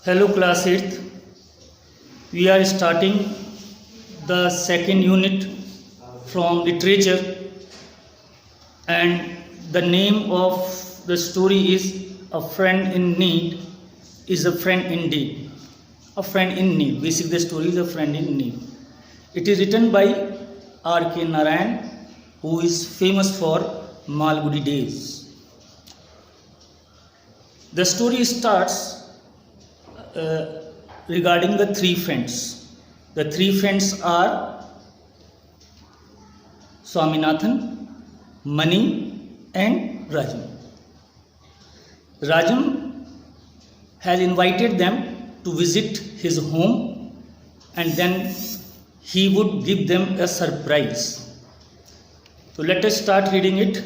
Hello class 8th. We are starting the second unit from literature, and the name of the story is A Friend in Need is a Friend Indeed. A Friend in Need. Basically the story is A Friend in Need. It is written by R.K. Narayan, who is famous for Malgudi Days. The story starts regarding the three friends. The three friends are Swaminathan, Mani and Rajam. Rajam has invited them to visit his home, and then he would give them a surprise. So let us start reading it.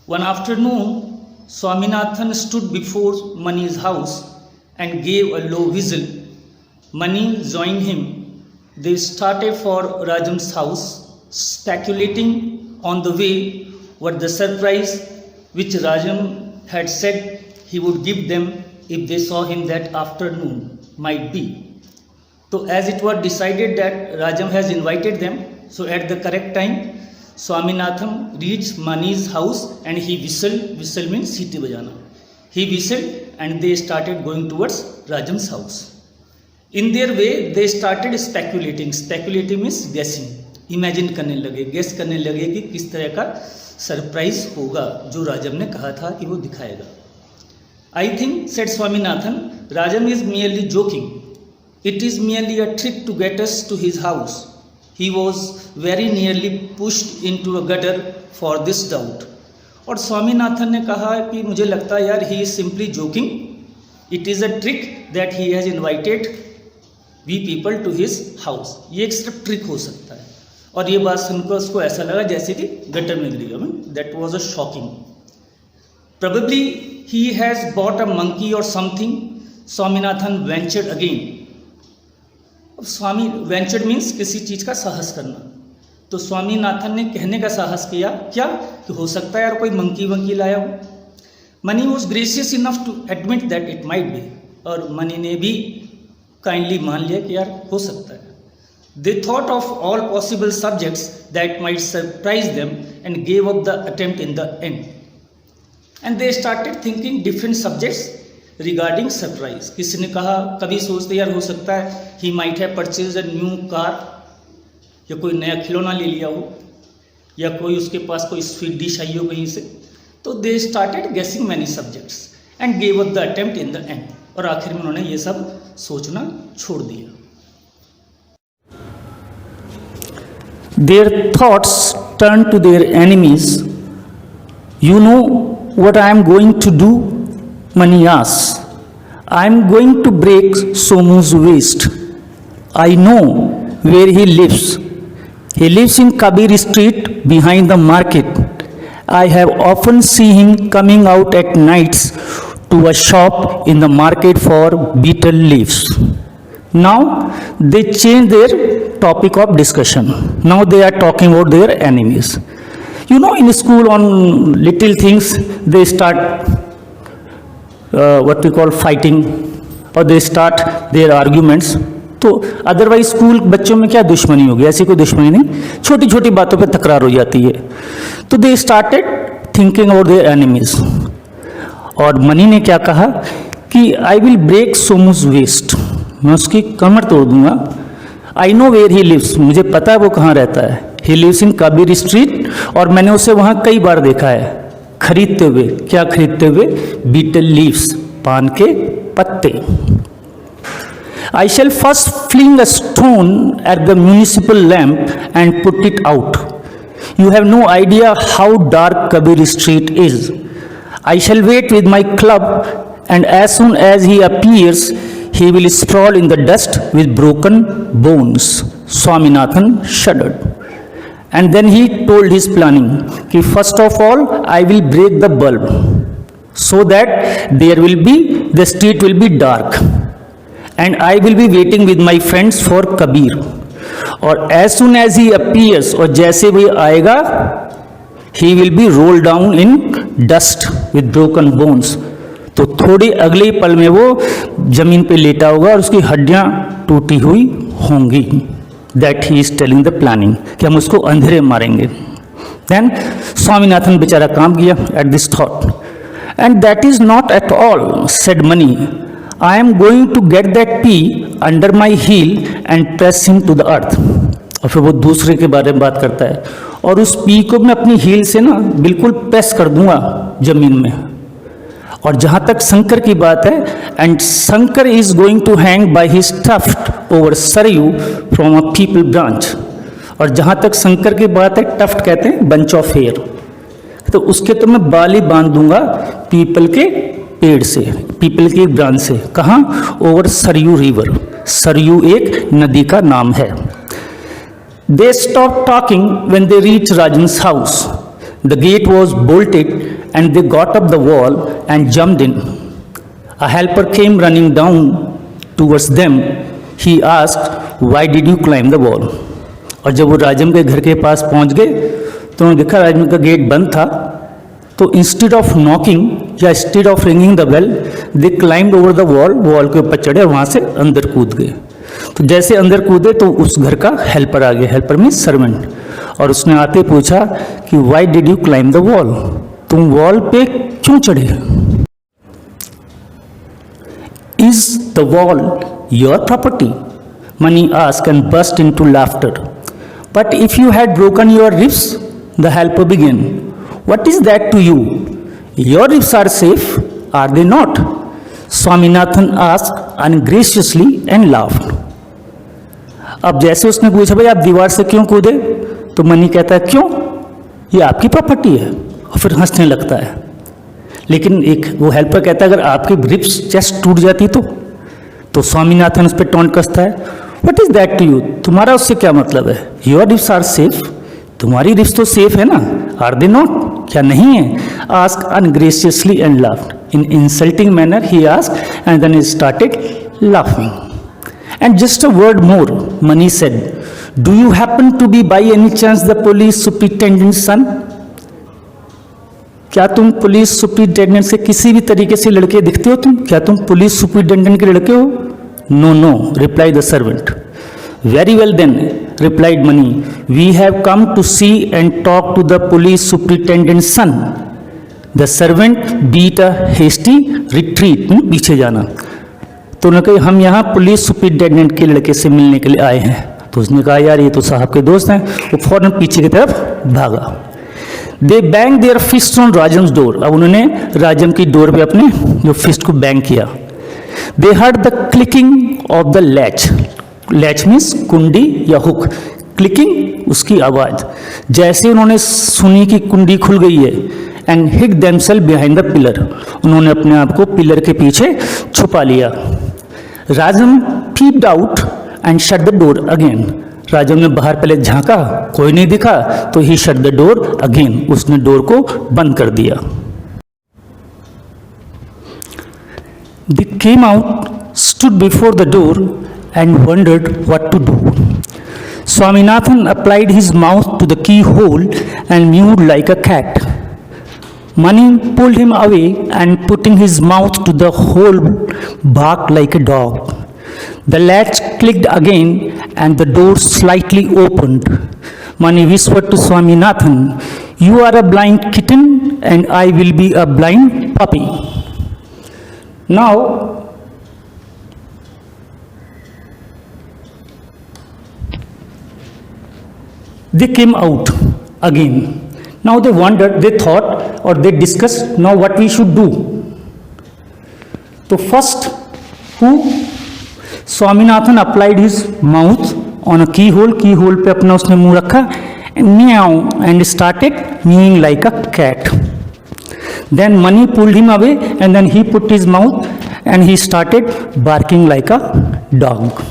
One afternoon, Swaminathan stood before Mani's house and gave a low whistle. Mani joined him. They started for Rajam's house, speculating on the way what the surprise which Rajam had said he would give them if they saw him that afternoon might be. So as it was decided that Rajam has invited them, so at the correct time Swaminathan reached Mani's house and he whistled. Whistle means siti bajana. He whistled and they started going towards Rajam's house. In their way they started speculating. Speculating means guessing. Imagine करने लगे, guess करने लगे कि किस तरह का surprise होगा जो राजम ने कहा था कि वो दिखाएगा. I think, said Swaminathan, Rajam is merely joking. It is merely a trick to get us to his house. He was very nearly pushed into a gutter for this doubt. और स्वामीनाथन ने कहा कि मुझे लगता है यार he is simply joking. It is a trick that he has invited we people to his house. ये एक सिर्फ ट्रिक हो सकता है. और ये बात सुनकर उसको ऐसा लगा जैसे कि गटर में गिर गया. That was a shocking. Probably he has bought a monkey or something. Swaminathan ventured again. Swami ventured means किसी चीज़ का साहस करना. तो स्वामीनाथन ने कहने का साहस किया क्या कि हो सकता है यार कोई मंकी वंकी लाया हो. Mani was gracious enough to admit that it might be. और मनी ने भी काइंडली मान लिया कि यार हो सकता है. They thought of all possible subjects that might surprise them and gave up the attempt in the and. And they started thinking different subjects regarding surprise. किसी ने कहा, कभी सोचते यार हो सकता है he might have purchase a new car, या कोई नया खिलौना ले लिया हो, या कोई उसके पास कोई स्वीट डिश आई हो कहीं से. तो they started guessing many subjects and gave up the attempt in the end. और आखिर में उन्होंने ये सब सोचना छोड़ दिया. Their thoughts turn to their enemies. You know what I am going to do? Mani asks. I am going to break Somu's waist. I know where he lives. He lives in Kabir Street behind the market. I have often seen him coming out at nights to a shop in the market for betel leaves. Now they change their topic of discussion. Now they are talking about their enemies. You know, in school on little things they start what we call fighting, or they start their arguments. तो otherwise school बच्चों में क्या दुश्मनी होगी? ऐसी कोई दुश्मनी नहीं, छोटी छोटी बातों पे तकरार हो जाती है. तो they started thinking about their enemies. और मनी ने क्या कहा कि I will break Somu's waist. मैं उसकी कमर तोड़ दूंगा. I know where he lives. मुझे पता है वो कहाँ रहता है. He lives in Kabir street. और मैंने उसे वहाँ कई बार देखा है खरीदते हुए. क्या खरीदते हुए? बीटल लीव्स, पान के पत्ते. I shall first fling a stone at the municipal lamp and put it out. You have no idea how dark Kabir Street is. I shall wait with my club, and as soon as he appears, he will sprawl in the dust with broken bones. Swaminathan shuddered. And then he told his planning. Ki first of all, I will break the bulb so that the street will be dark, and I will be waiting with my friends for Kabir. और as soon as he appears, और जैसे वो आएगा, he will be rolled down in dust with broken bones. तो थोड़ी अगले ही पल में वो जमीन पे लेटा होगा और उसकी हड्डियां टूटी हुई होंगी। That he is telling the planning, कि हम उसको अंधेरे मारेंगे। देन स्वामीनाथन बेचारा काम किया at this thought, and that is not at all said Mani, I am going to get that pea under my heel and press him to the earth. और फिर वो दूसरे के बारे में बात करता है, और उस पी को मैं अपनी हील से ना बिल्कुल प्रेस कर दूंगा जमीन में। और जहां तक शंकर की बात है, and Shankar is going to hang by his tuft over Sarayu from a peepal branch. और जहां तक शंकर की बात है, टफ्ट कहते हैं बंच ऑफ हेयर, तो उसके तो मैं बाल ही बांध दूंगा पीपल के पेड़ से, पीपल की ब्रांच से। कहाँ? Over Saryu river. सरयू एक नदी का नाम है। They stopped talking when they reached Rajan's house. The gate was bolted and they got up the wall and jumped in. A helper came running down towards them. He asked, "Why did you climb the wall?" और जब वो राजन के घर के पास पहुंच गए तो उन्होंने देखा राजन का गेट बंद था, तो इंस्टेड ऑफ नॉकिंग या instead of ringing the bell, they climbed over the wall. Wall के ऊपर चढ़े और वहां से अंदर कूद गए। तो जैसे अंदर कूदे तो उस घर का हेल्पर आ गया। Helper mean servant. और उसने आते पूछा कि why did you climb the wall, तुम वॉल पे क्यों चढ़े? Is the wall your property? Mani asked and burst into laughter. But if you had broken your ribs, the helper began, what is that to you? Your ribs are safe, are they not? Swaminathan asked ungraciously and laughed. अब जैसे उसने पूछा भाई आप दीवार से क्यों कूदे, तो मनी कहता है क्यों, ये आपकी प्रॉपर्टी है, और फिर हंसने लगता है। लेकिन एक वो हेल्पर कहता है अगर आपकी रिब्स चेस्ट टूट जाती तो स्वामीनाथन उस पर टोंट कसता है, what is that to you? तुम्हारा उससे क्या मतलब है? योर रिब्स आर सेफ, तुम्हारी रिब्स तो सेफ है ना, आर दे नॉट, क्या नहीं है? Ask ungraciously and laughed in insulting manner, he ask and then he started laughing. And just a word more, Mani said, do you happen to be by any chance the police superintendent's son? क्या तुम police superintendent से किसी भी तरीके से लड़के दिखते हो तुम? क्या तुम पुलिस सुपरिटेंडेंट के लड़के हो? No no, reply the servant. Very well then, replied Mani, we have come to see and talk to the police superintendent's son. The servant beat a hasty retreat, पीछे जाना। तो उन्होंने कहा हम यहाँ पुलिस सुपरिटेंडेंट के लड़के से मिलने के लिए आए हैं। तो उसने कहा यार ये तो साहब के दोस्त हैं। वो फौरन पीछे की तरफ भागा। They bang their fist on Rajan's door. अब उन्होंने राजन की डोर पे अपने जो फिस्ट को बैंग किया। दे heard the clicking of the latch. Latch means कुंडी या हुक, क्लिकिंग उसकी आवाज। जैसे उन्होंने सुनी कि कुंडी खुल गई है, and hid themselves behind the pillar, उन्होंने अपने आप को पिलर के पीछे छुपा लिया। Rajan peeped out and shut the door again. Rajan ने बाहर पहले झांका, कोई नहीं दिखा, तो he shut the door again, उसने डोर को बंद कर दिया। They came out, stood before the door and wondered what to do. Swaminathan applied his mouth to the keyhole and mewed like a cat. Mani pulled him away and putting his mouth to the hole barked like a dog. The latch clicked again and the door slightly opened. Mani whispered to Swaminathan, "You are a blind kitten and I will be a blind puppy." Now, they came out again. Now they wondered, they thought, or they discussed now what we should do. So first, Swaminathan applied his mouth on a keyhole. Keyhole पे अपना उसने मुंह रखा, meow, and started mewing like a cat. Then Mani pulled him away, and then he put his mouth and he started barking like a dog.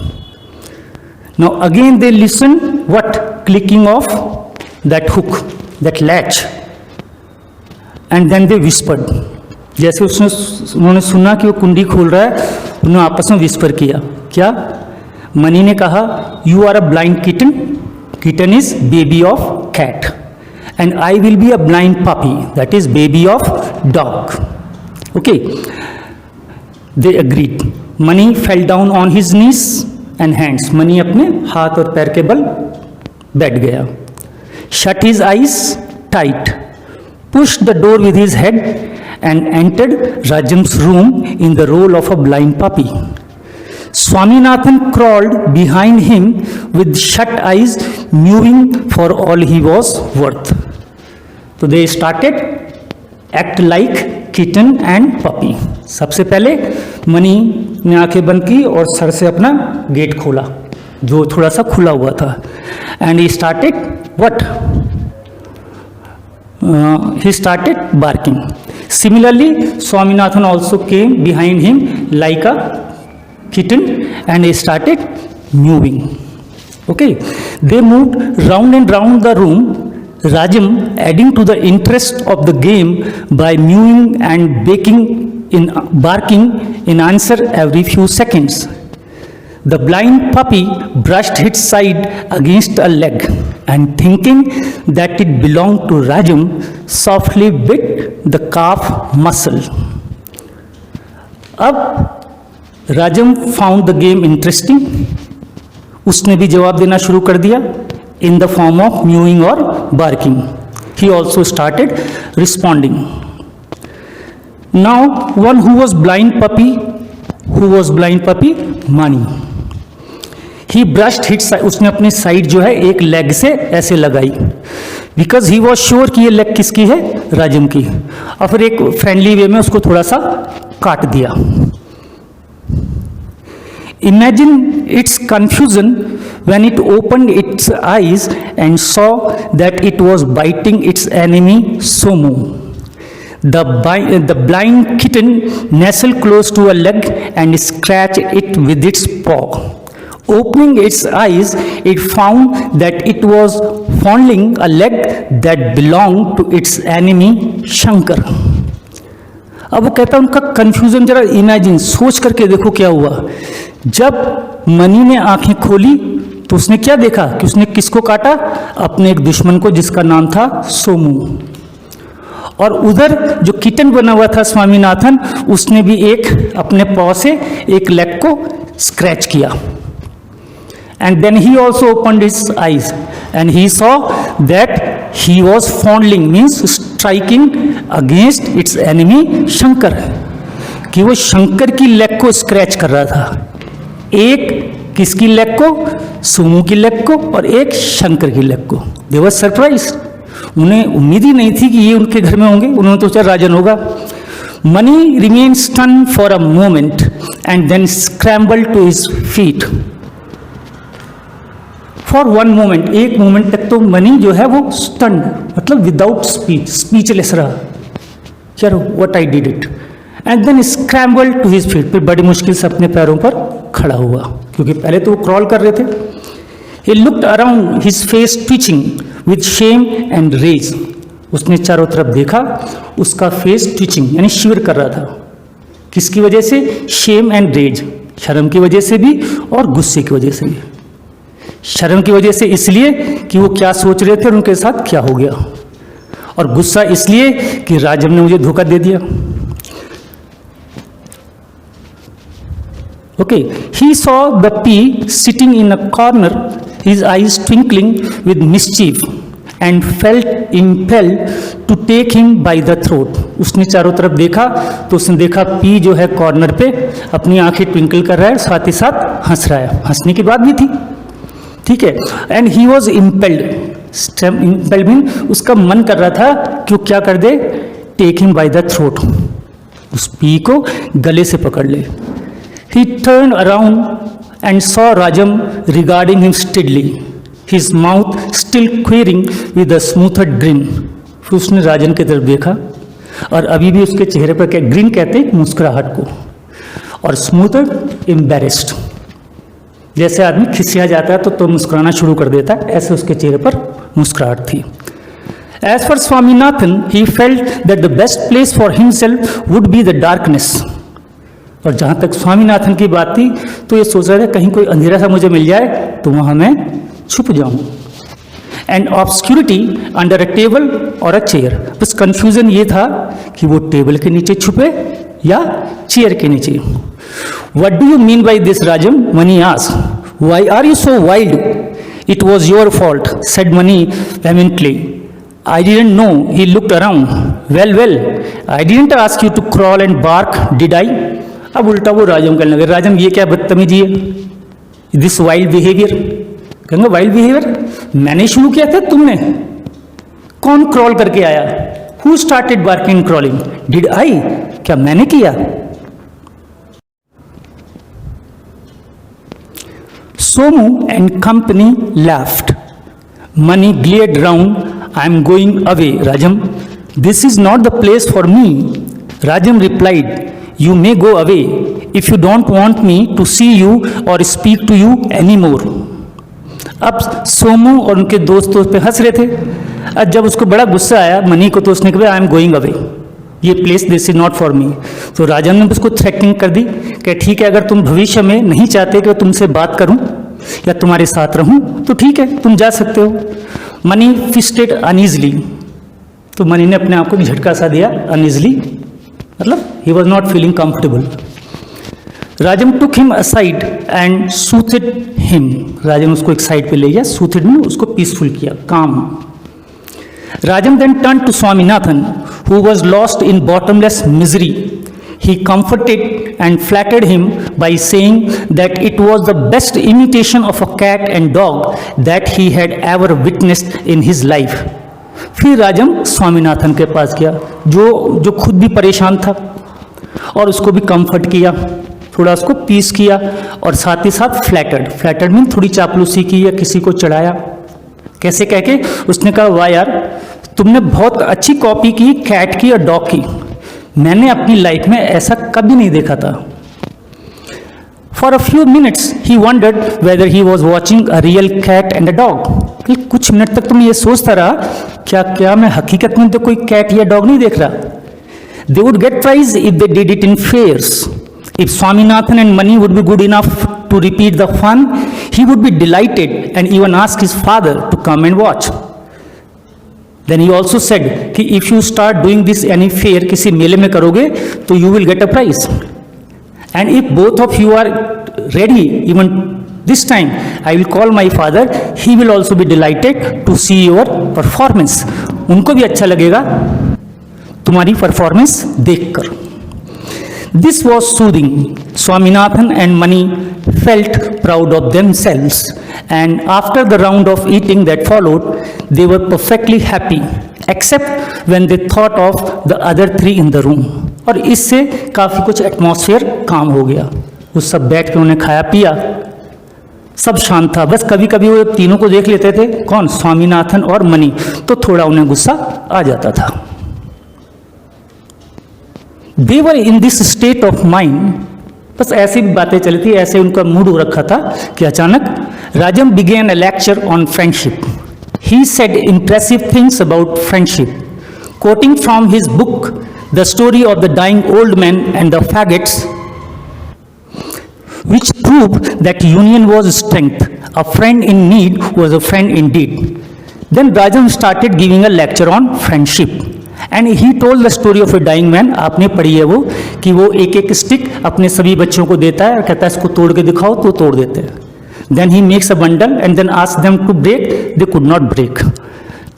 Now again they listened, what? Clicking of that hook, that latch, and then they whispered. जैसे उन्होंने सुना कि वो कुंडी खोल रहा है, उन्होंने आपस में विस्पर किया। क्या? मनी ने कहा, you are a blind kitten, kitten is baby of cat, and I will be a blind puppy, that is baby of dog. Okay, They agreed. Mani fell down on his knees and hands. Mani अपने हाथ और पैर के बल बैठ गया. Shut his eyes tight, pushed the door with his head and entered Rajam's room in the role of a blind puppy. Swaminathan crawled behind him with shut eyes, mewing for all he was worth. So they started act like kitten and puppy. सबसे पहले money ने आंखें बंद की और sir से अपना gate खोला जो थोड़ा सा खुला हुआ था. And he started what he started barking. Similarly, Swaminathan also came behind him like a kitten and he started mewing. Okay, they moved round and round the room, Rajam adding to the interest of the game by mewing and barking in answer every few seconds. The blind puppy brushed its side against a leg and thinking that it belonged to Rajam, softly bit the calf muscle. अब Rajam found the game interesting. उसने भी जवाब देना शुरू कर दिया in the form of mewing or barking. He also started responding. Now one who was blind puppy, Mani. He brushed his side. उसने अपनी साइड जो है एक लेग से ऐसे लगाई बिकॉज ही वॉज श्योर कि ये लेग किसकी है, राजम की. और फिर एक फ्रेंडली वे में उसको थोड़ा सा काट दिया. Imagine it's confusion when it opened its eyes and saw that it was biting its enemy Somu. The blind kitten nestled close to a leg and scratched it with its paw. Opening its eyes, it found that it was fondling a leg that belonged to its enemy Shankar. अब वो कहता है उनका confusion जरा imagine सोच करके देखो क्या हुआ. जब मनी ने आंखें खोली तो उसने क्या देखा कि उसने किसको काटा, अपने एक दुश्मन को जिसका नाम था सोमू. और उधर जो किटन बना हुआ था स्वामीनाथन, उसने भी एक अपने पाव से एक लेग को स्क्रैच किया. And then he also opened his eyes and he saw that he was fondling, means striking against its enemy Shankar. कि वो शंकर की लेग को स्क्रैच कर रहा था. एक किसकी लेग को, सोमू की लेग को, और एक शंकर की लेग को. दे वर सरप्राइज. उन्हें उम्मीद ही नहीं थी कि ये उनके घर में होंगे. उन्होंने तो सोचा राजन होगा. Mani remain stun for a moment and then scramble to his feet. For one moment, एक मोमेंट तक तो मनी जो है वो स्टन, मतलब विदाउट स्पीच, स्पीचलेस रहा. चलो what I did it. And then scramble to his feet. फिर बड़ी मुश्किल से अपने पैरों पर खड़ा हुआ क्योंकि पहले तो वो क्रॉल कर रहे थे. He looked around, his face twitching with shame and rage. उसने चारों तरफ देखा, उसका फेस ट्विचिंग यानी शिवर कर रहा था. किसकी वजह से? Shame and rage. शर्म की वजह से भी और गुस्से की वजह से भी. शर्म की वजह से इसलिए कि वो क्या सोच रहे थे और उनके साथ क्या हो गया, और गुस्सा इसलिए कि राजम ने मुझे धोखा दे दिया. Okay, he saw the pea sitting in a corner, his eyes twinkling with mischief, and felt impelled to take him by the throat. उसने चारों तरफ देखा तो उसने देखा पी जो है कॉर्नर पे अपनी आंखें ट्विंकल कर रहा है, साथ ही साथ हंस रहा है. हंसने की बात भी थी, ठीक है. And he was impelled. Impelled mean उसका मन कर रहा था कि वो क्या कर दे, take him by the throat, उस पी को गले से पकड़ ले. He turned around and saw Rajam regarding him steadily, his mouth still quivering with a smoothed grin. फिर उसने राजन की तरफ देखा और अभी भी उसके चेहरे पर क्या ग्रिन कहते हैं, मुस्कुराहट को, और स्मूथड एम्बेरेस्ड. जैसे आदमी खिसिया जाता है तो मुस्कुराना शुरू कर देता है, ऐसे उसके चेहरे पर मुस्कुराहट थी. As for Swaminathan, he felt that the best place for himself would be the darkness. और जहाँ तक स्वामीनाथन की बात थी तो ये सोच रहा था कहीं कोई अंधेरा सा मुझे मिल जाए तो वहाँ मैं छुप जाऊँ. एंड ऑब्सक्यूरिटी अंडर अ टेबल और अ चेयर. बस कंफ्यूजन ये था कि वो टेबल के नीचे छुपे या चेयर के नीचे। What do you mean by this, Rajam? Mani asked. Why are you so wild? It was your fault, said Mani vehemently. I didn't know. He looked around. Well, I didn't ask you to crawl and bark, did I? अब उल्टा वो राजम कहने लगे, राजम ये क्या बदतमीजी है, this wild behaviour. कहेंगे वाइल्ड बिहेवियर मैंने शुरू किया था, तुमने? कौन क्रॉल करके आया? Who started barking crawling? Did I? क्या मैंने किया? Somu and company laughed. Mani glared round. I am going away, Rajam. This is not the place for me. Rajam replied, you may go away if you don't want me to see you or speak to you anymore. अब सोमू और उनके दोस्त उस पे हंस रहे थे। अब जब उसको बड़ा गुस्सा आया मनी को, तो उसने कहा आई एम गोइंग अवे, ये place this is not for me. तो राजन ने उसको थ्रेटनिंग कर दी कि ठीक है, अगर तुम भविष्य में नहीं चाहते कि तुमसे बात करूं या तुम्हारे साथ रहूं तो ठीक है, तुम जा सकते हो। मनी फिस्टेड अनइजली, तो मनी ने अपने आप को झटका सा दिया, अनइजली मतलब he was not feeling comfortable. Rajam took him aside and soothed him, Rajam उसको एक साइड पे ले गया, सूथेड में उसको पीसफुल किया, काम। राजम then turned to Swaminathan, who was lost in bottomless misery. He comforted and flattered him by saying that it was the best imitation of a cat and dog that he had ever witnessed in his life. फिर राजम स्वामीनाथन के पास गया, जो खुद भी परेशान था, और उसको भी कंफर्ट किया, थोड़ा उसको पीस किया, और साथ ही साथ फ्लैटर्ड मीन थोड़ी चापलूसी की या किसी को चढ़ाया। कैसे कह के उसने कहा, वाह यार तुमने बहुत अच्छी कॉपी की कैट की और डॉग की, मैंने अपनी लाइफ में ऐसा कभी नहीं देखा था। For a few minutes he wondered whether he was watching a real cat and a dog. कुछ मिनट तक तो मैं ये सोचता रहा, क्या मैं हकीकत में तो कोई कैट या डॉग नहीं देख रहा। They would get prize if they did it in fairs. If Swaminathan and Mani would be good enough to repeat the fun, he would be delighted and even ask his father to come and watch. Then he also said कि if you start doing this any fair, किसी मेले में करोगे तो you will get a prize. And if both of you are ready, even this time, I will call my father. He will also be delighted to see your performance. उनको भी अच्छा लगेगा तुम्हारी परफॉर्मेंस देखकर। This was soothing. Swaminathan and Mani felt proud of themselves, and after the round of eating that followed, they were perfectly happy, except when they thought of the other three in the room. और इससे काफ़ी कुछ atmosphere काम हो गया। वो सब बैठ के उन्हें खाया पिया, सब शांत था। बस कभी कभी वो तीनों को देख लेते थे, कौन, स्वामीनाथन और मनी, तो थोड़ा उन्हें गुस्सा आ जाता था। They were in this state of mind, बस ऐसी बातें चली थी, ऐसे उनका मूड हो रखा था कि अचानक राजम began a lecture on friendship. He said impressive things about friendship, quoting from his book, The Story of the Dying Old Man and the Faggots, which proved that union was strength. A friend in need was a friend indeed. Then Rajam started giving a lecture on friendship. And he told the story of a dying man. आपने पढ़ी है वो, कि वो एक एक stick अपने सभी बच्चों को देता है और कहता है इसको तोड़ के दिखाओ, तो तोड़ देते हैं। Then he makes a bundle and then ask them to break, they could not break.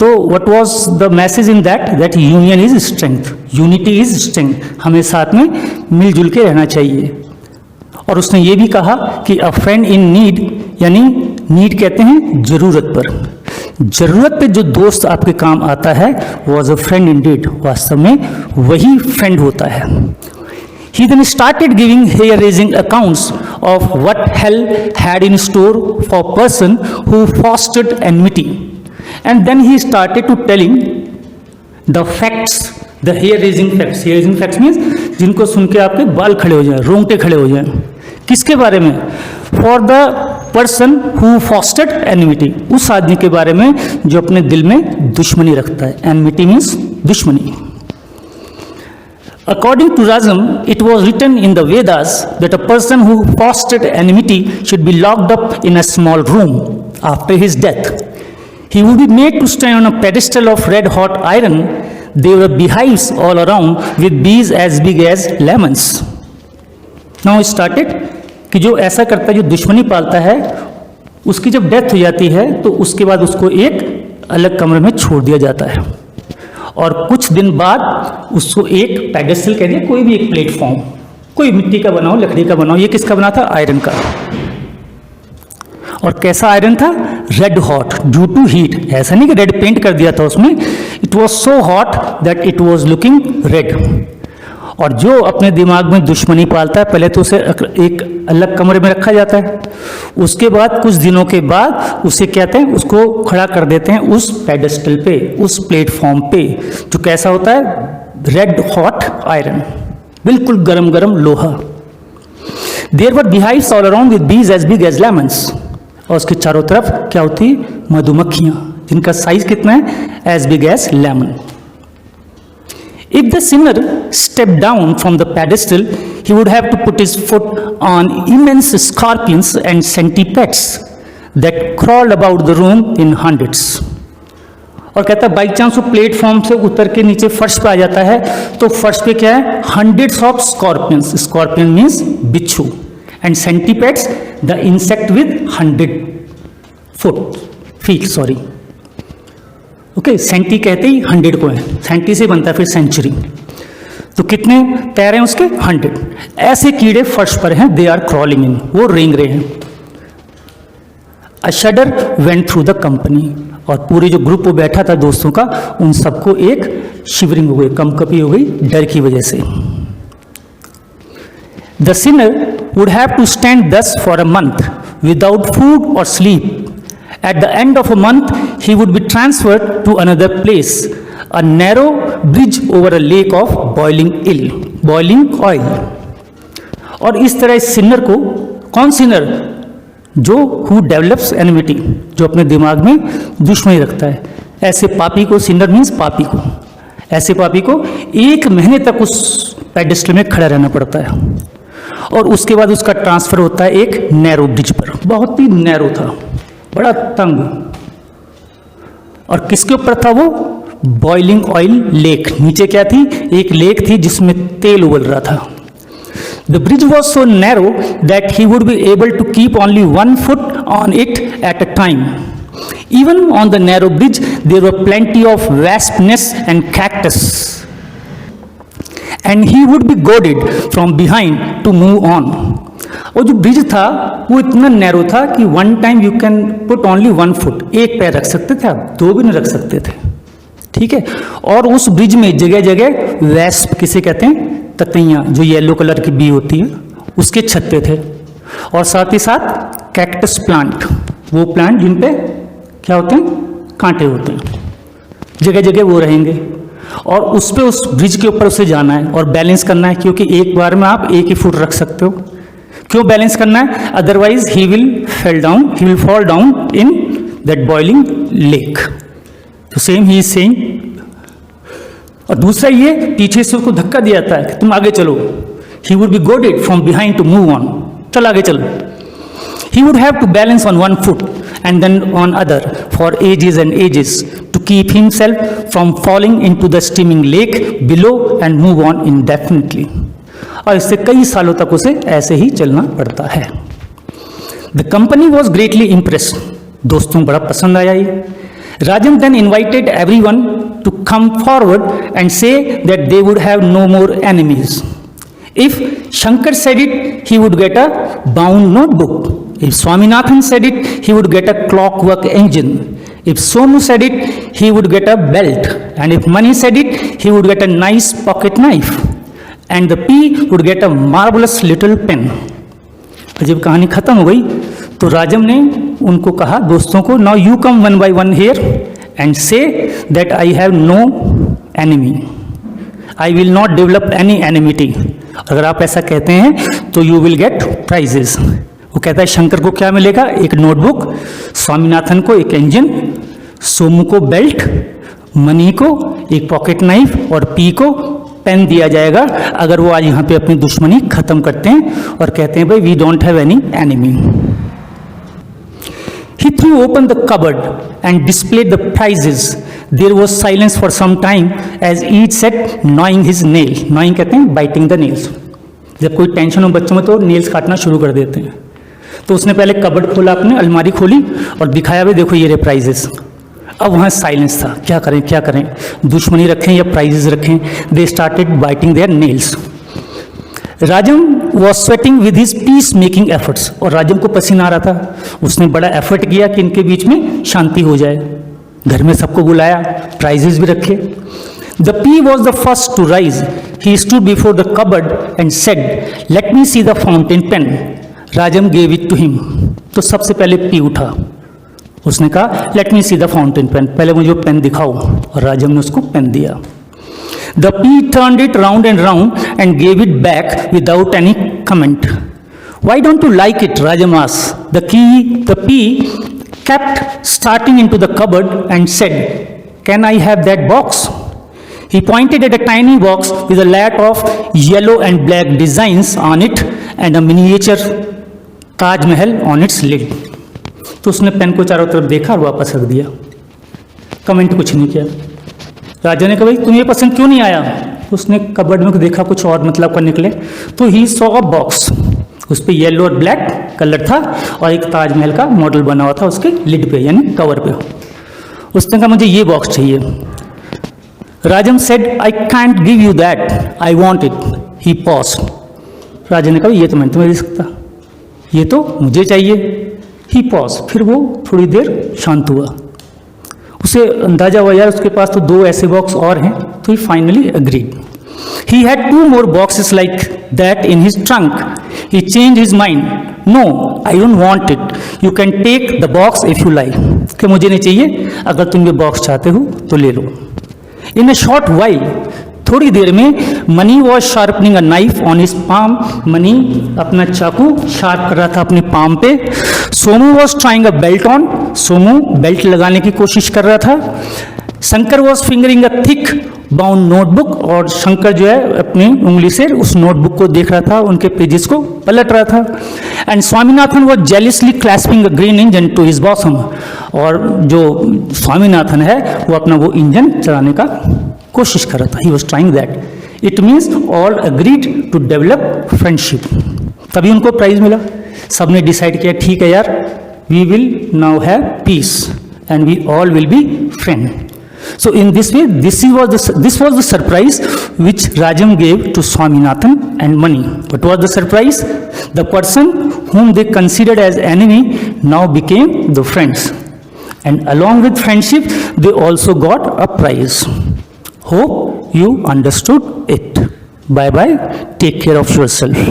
तो what was the message in that union is strength, unity is strength, हमें साथ में मिलजुल के रहना चाहिए। और उसने ये भी कहा कि अ फ्रेंड इन नीड, यानी नीड कहते हैं जरूरत पर, जरूरत पे जो दोस्त आपके काम आता है वॉज अ फ्रेंड इंडीड, वास्तव में वही फ्रेंड होता है। He then started giving hair-raising accounts of what hell had in store for a person who fostered enmity, and then he started to telling the facts, the hair-raising facts. Hair-raising facts means जिनको सुन के आपके बाल खड़े हो जाएं, रोंगटे खड़े हो जाएं। किसके बारे में? For the person who fostered enmity, उस आदमी के बारे में जो अपने दिल में दुश्मनी रखता है। Enmity means दुश्मनी। According to Rajam, it was written in the Vedas that a person who fostered enmity should be locked up in a small room after his death. He would be made to stand on a pedestal of red-hot iron. there were beehives all around with bees as big as lemons. Now it started कि जो ऐसा करता है, जो दुश्मनी पालता है, उसकी जब डेथ हो जाती है तो उसके बाद उसको एक अलग कमरे में छोड़ दिया जाता है और कुछ दिन बाद उसको एक पेडेस्टल कह दिया, कोई भी एक प्लेटफॉर्म, कोई मिट्टी का बनाओ, लकड़ी का बनाओ। ये किसका बना था? आयरन का। और कैसा आयरन था? Red hot due to heat. ऐसा नहीं कि रेड पेंट कर दिया था उसमें, it was so hot that it was looking red. और जो अपने दिमाग में दुश्मनी पालता है, पहले तो उसे एक अलग कमरे में रखा जाता है, उसके बाद कुछ दिनों के बाद उसे कहते हैं, उसको खड़ा कर देते हैं उस पेडेस्टल पे, उस प्लेटफॉर्म पे, जो कैसा होता है? रेड हॉट आयरन, बिल्कुल गरम गरम लोहा। There were beehives all around with bees as big as lemons। और उसके चारों तरफ क्या होती? मधुमक्खियां, जिनका साइज कितना है? as big as lemon। If the sinner stepped down from the pedestal, he would have to put his foot on immense scorpions and centipedes that crawled about the room in hundreds। और कहता है by chance वो platform से उतर के नीचे फर्श पे आ जाता है तो फर्श पे क्या है? Hundreds of scorpions. Scorpion means बिच्छू, and centipedes the insect with 100 feet sorry. Okay, centi कहते ही 100 को है, सेंटी से बनता है फिर सेंचुरी। तो कितने पैर हैं उसके? 100। ऐसे कीड़े फर्श पर हैं, दे आर क्रॉलिंग इन, वो रेंग रहे हैं। A shudder went through the company. और पूरे जो ग्रुप वो बैठा था दोस्तों का, उन सबको एक शिवरिंग हो गई, कंपकपी हो गई डर की वजह से। The sinner would have to stand thus for a month without food or sleep. At the end of a month, he would be transferred to another place, a narrow bridge over a lake of boiling oil। और इस तरह इस Sinner को, कौन Sinner? जो who develops enmity, जो अपने दिमाग में दुश्मनी रखता है। ऐसे पापी को, सिनर मीन्स पापी को, ऐसे पापी को 1 महीने तक उस पेडेस्टल में खड़ा रहना पड़ता है और उसके बाद उसका ट्रांसफर होता है एक नैरो ब्रिज पर। बहुत ही नैरो था, बड़ा तंग। और किसके ऊपर था वो? Boiling oil lake. नीचे क्या थी? एक लेक थी जिसमें तेल उबल रहा था। The bridge was so narrow that he would be able to keep only 1 foot on it at a time. Even on the narrow bridge there were plenty of wasps nests and cactus and he would be goaded from behind to move on. और जो bridge था वो इतना narrow था कि 1 time you can put only 1 foot, एक पैर रख सकते थे आप, 2 भी नहीं रख सकते थे। ठीक है। और उस ब्रिज में जगह जगह वेस्प, किसे कहते हैं? ततैयां, जो येलो कलर की बी होती है, उसके छत्ते थे। और साथ ही साथ कैक्टस प्लांट, वो प्लांट जिन पे क्या होते हैं? कांटे होते हैं, जगह जगह वो रहेंगे। और उस पे, उस ब्रिज के ऊपर उसे जाना है और बैलेंस करना है, क्योंकि एक बार में आप 1 ही फुट रख सकते हो। क्यों बैलेंस करना है? Otherwise he will fall down in that boiling lake. तो सेम ही इज सेइंग। और दूसरा ये, पीछे से उसको धक्का दिया जाता है कि तुम आगे चलो। He would be goaded from behind to move on, चल आगे चलो। He would have to balance on 1 foot and then on other for ages and ages to keep himself from falling into the steaming lake below and move on indefinitely। और इससे कई सालों तक उसे ऐसे ही चलना पड़ता है। The company was greatly impressed. दोस्तों बड़ा पसंद आया ये। Rajan then invited everyone to come forward and say that they would have no more enemies. If Shankar said it, he would get a bound notebook. If Swaminathan said it, he would get a clockwork engine. If Somu said it, he would get a belt. And if Mani said it, he would get a nice pocket knife. And the P would get a marvelous little pen. जब कहानी खत्म हो गई तो राजम ने उनको कहा, दोस्तों को, now you come 1 by 1 here and say that I have no enemy. I will not develop any enmity. अगर आप ऐसा कहते हैं तो you will get prizes. वो कहता है शंकर को क्या मिलेगा? एक नोटबुक, स्वामीनाथन को एक इंजन, सोमू को बेल्ट, मनी को एक पॉकेट नाइफ और पी को पेन दिया जाएगा अगर वो आज यहाँ पे अपनी दुश्मनी खत्म करते हैं और कहते हैं भाई we don't have any enemy. He threw open the cupboard and displayed the prizes there was silence for some time as each sat gnawing his nail, gnawing कहते हैं बाइटिंग द नेल्स, जब कोई टेंशन हो बच्चों में तो nails काटना शुरू कर देते हैं। तो उसने पहले कबर्ड खोला, अपने अलमारी खोली और दिखाया भी देखो ये रे प्राइजेस। अब वहाँ साइलेंस था, क्या करें क्या करें, दुश्मनी रखें या प्राइजेस रखें। They started biting their nails. Rajam was sweating with his peace making efforts, और राजम को पसीना आ रहा था। उसने बड़ा एफर्ट किया कि इनके बीच में शांति हो जाए। घर में सबको बुलाया, प्राइजेस भी रखे। The pea was the first to rise, he stood before the cupboard and said, let me see the fountain pen. Rajam gave it to him, तो सबसे पहले पी उठा। उसने कहा let me see the fountain pen, पहले मुझे pen दिखाओ, और राजम ने उसको पेन दिया। The P turned it round and round and gave it back without any comment. Why don't you like it, Rajam asked. The P kept starting into the cupboard and said, can I have that box? He pointed at a tiny box with a lot of yellow and black designs on it and a miniature Taj Mahal on its lid. तो उसने pen को चारों तरफ देखा और वापस रख दिया, कमेंट कुछ नहीं किया। राजा ने कहा भाई तुम्हें पसंद क्यों नहीं आया? उसने कबर्ड में देखा, कुछ और मतलब का निकले, तो ही सॉ अ बॉक्स, उस पर येलो और ब्लैक कलर था और एक ताजमहल का मॉडल बना हुआ था उसके लिड पे यानी कवर पे। उसने कहा मुझे ये बॉक्स चाहिए। Rajam said I can't give you that, I want it. He paused. Raja ने कहा ये तो मैं तुम्हें दे सकता, ये तो मुझे चाहिए। ही पॉज, फिर वो थोड़ी देर शांत हुआ। उसे अंदाजा हुआ यार उसके पास तो दो ऐसे बॉक्स और हैं, तो he finally agreed. He had two more boxes like that in his trunk. He changed his mind. No, I don't want it. You can take the box if you like. कि मुझे नहीं चाहिए, अगर तुम ये बॉक्स चाहते हो तो ले लो। In a short while, थोड़ी देर में money was sharpening a knife on his palm. Money अपना चाकू शार्प कर रहा था अपने पाम पे। Somu was trying a belt on, Somu belt लगाने की कोशिश कर रहा था। Shankar was fingering a thick bound notebook, और शंकर जो है अपनी उंगली से उस नोटबुक को देख रहा था, उनके पेजेस को पलट रहा था। And Swaminathan was jealously clasping a green engine to his bosom, और जो स्वामीनाथन है वो अपना वो इंजन चलाने का कोशिश कर रहा था। He was trying that. It means all agreed to develop friendship. तभी उनको प्राइज मिला। सबने डिसाइड किया ठीक है यार, we will now have peace and we all will be friend. So in this way, this was the surprise which Rajam gave to Swaminathan and Mani. What was the surprise? The person whom they considered as enemy now became the friends, and along with friendship, they also got a prize. Hope you understood it. Bye bye. Take care of yourself.